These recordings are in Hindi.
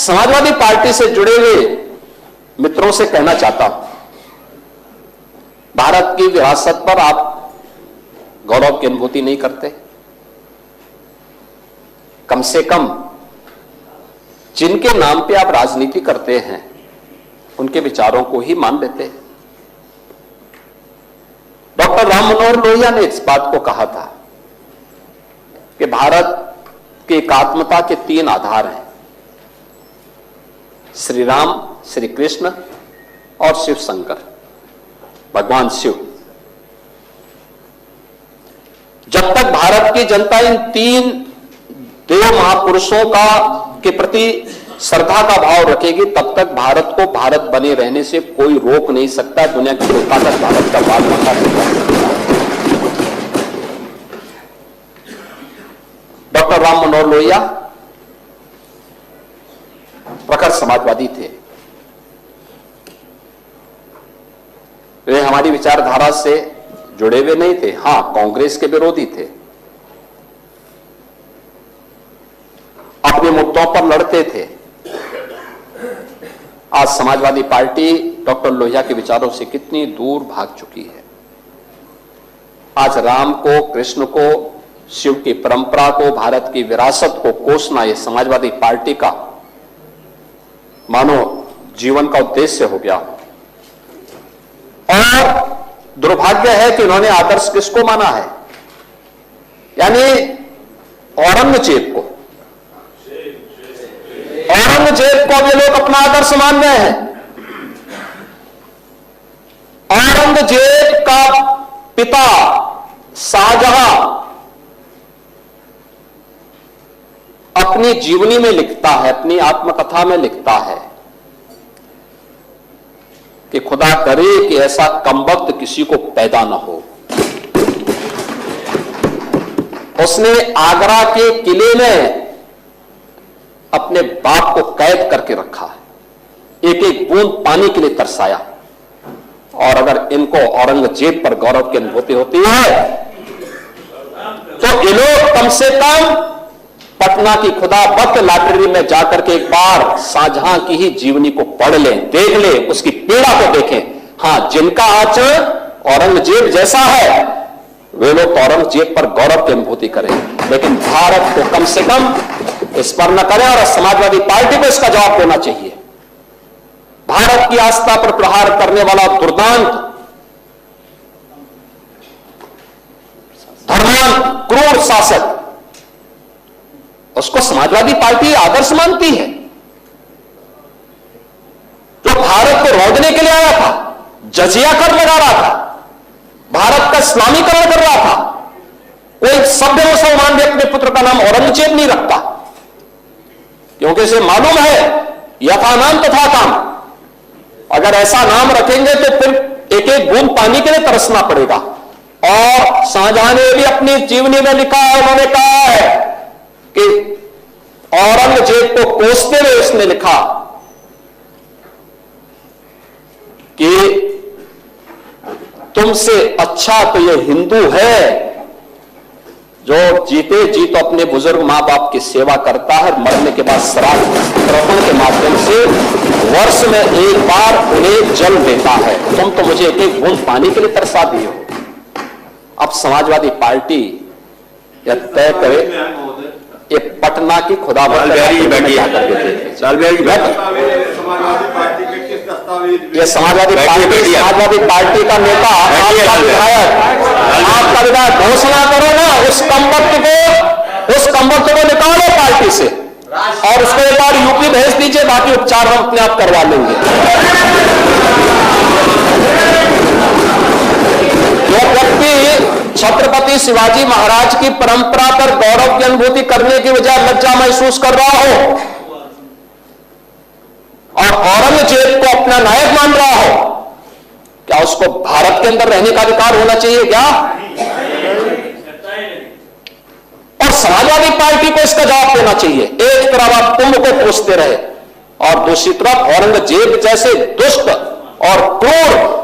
समाजवादी पार्टी से जुड़े हुए मित्रों से कहना चाहता हूं, भारत की विरासत पर आप गौरव की अनुभूति नहीं करते? कम से कम जिनके नाम पे आप राजनीति करते हैं उनके विचारों को ही मान लेते। डॉक्टर राम मनोहर लोहिया ने इस बात को कहा था कि भारत की एकात्मता के 3 आधार हैं, श्री राम, श्री कृष्ण और शिव शंकर, भगवान शिव। जब तक भारत की जनता इन 3 देव महापुरुषों के प्रति श्रद्धा का भाव रखेगी, तब तक भारत को भारत बने रहने से कोई रोक नहीं सकता। दुनिया की कोई ताकत भारत का बाल बता सकता। डॉक्टर राम मनोहर लोहिया प्रखर समाजवादी थे। वे हमारी विचारधारा से जुड़े हुए नहीं थे, हां कांग्रेस के विरोधी थे, अपने मुद्दों पर लड़ते थे। आज समाजवादी पार्टी डॉक्टर लोहिया के विचारों से कितनी दूर भाग चुकी है। आज राम को, कृष्ण को, शिव की परंपरा को, भारत की विरासत को कोसना यह समाजवादी पार्टी का मानो जीवन का उद्देश्य हो गया। और दुर्भाग्य है कि उन्होंने आदर्श किसको माना है? यानी औरंगजेब को। औरंगजेब को ये लोग अपना आदर्श मान रहे हैं। औरंगजेब का पिता शाहजहां अपनी जीवनी में लिखता है, अपनी आत्मकथा में लिखता है कि खुदा करे कि ऐसा कमबख्त किसी को पैदा न हो। उसने आगरा के किले में अपने बाप को कैद करके रखा है, एक एक बूंद पानी के लिए तरसाया। और अगर इनको औरंगजेब पर गौरव की अनुभूति होती है तो ये लोग कम से कम पटना की खुदाबख्त लाइब्रेरी में जाकर के एक बार शाहजहां की ही जीवनी को पढ़ लें, देख लें, उसकी पीड़ा को देखें। हां, जिनका आचरण औरंगजेब जैसा है वे लोग औरंगजेब पर गौरव की अनुभूति करें, लेकिन भारत को कम से कम इस पर न करें। और समाजवादी पार्टी को इसका जवाब देना चाहिए। भारत की आस्था पर प्रहार करने वाला दुर्दांत, धर्मांत, क्रूर शासक, उसको समाजवादी पार्टी आदर्श मानती है। जो भारत को रौंदने के लिए आया था, जजिया कर लगा रहा था, भारत का इस्लामीकरण कर रहा था, कोई सभ्य मुसलमान भी अपने पुत्र का नाम औरंगजेब नहीं रखता, क्योंकि उसे मालूम है यथा नाम तथा काम। अगर ऐसा नाम रखेंगे तो फिर एक एक बूंद पानी के लिए तरसना पड़ेगा। और शाहजहां ने भी अपनी जीवनी में लिखा है, उन्होंने कहा है कि औरंगजेब को कोसते हुए उसने लिखा कि तुमसे अच्छा तो यह हिंदू है जो जीते जी तो अपने बुजुर्ग मां बाप की सेवा करता है, मरने के बाद श्राद्ध तर्पण के माध्यम से वर्ष में एक बार उन्हें जल देता है। तुम तो मुझे एक एक बूंद पानी के लिए तरसा दिए हो। अब समाजवादी पार्टी यह तय करे, ये पटना की खुदाबख्त ये समाजवादी पार्टी का नेता, आपका विधायक घोषणा करो ना, उस कमबख्त को निकालो पार्टी से और उसको एक बार यूपी भेज दीजिए, बाकी उपचार हम अपने आप करवा लेंगे। जो व्यक्ति छत्रपति शिवाजी महाराज की परंपरा पर गौरव की अनुभूति करने की बजाय लज्जा महसूस कर रहा हो और औरंगजेब को अपना नायक मान रहा हो, क्या उसको भारत के अंदर रहने का अधिकार होना चाहिए क्या? और समाजवादी पार्टी को इसका जवाब देना चाहिए। एक तरफ आप कुंभ को कोसते रहे और दूसरी तरफ औरंगजेब जैसे दुष्ट और क्रूर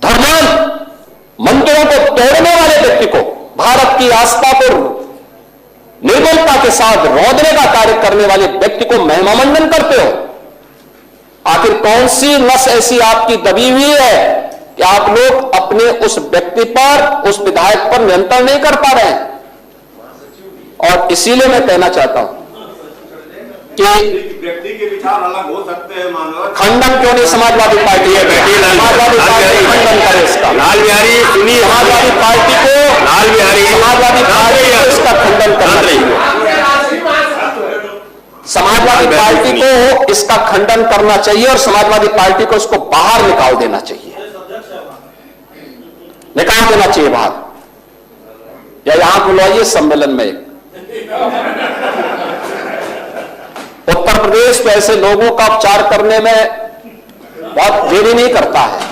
धर्मांत मंदिरों को तोड़ने वाले व्यक्ति को, भारत की आस्था को निर्मलता के साथ रौंदने का कार्य करने वाले व्यक्ति को महिमामंडन करते हो। आखिर कौन सी नस ऐसी आपकी दबी हुई है कि आप लोग अपने उस व्यक्ति पर, उस विधायक पर नियंत्रण नहीं कर पा रहे हैं? और इसीलिए मैं कहना चाहता हूं कि व्यक्ति के विचार अलग हो सकते हैं, मानव खंडन क्यों नहीं समाजवादी पार्टी है? समाजवादी पार्टी खंडन करे इसका। लाल बिहारी सुनिए, समाजवादी पार्टी को, लाल बिहारी समाजवादी पार्टी को इसका खंडन करना चाहिए। समाजवादी पार्टी को इसका खंडन करना चाहिए और समाजवादी पार्टी को इसको बाहर निकाल देना चाहिए, निकाल देना चाहिए बाहर, या यहां बुलवाइए सम्मेलन में। उत्तर प्रदेश तो ऐसे लोगों का उपचार करने में बहुत देरी नहीं करता है।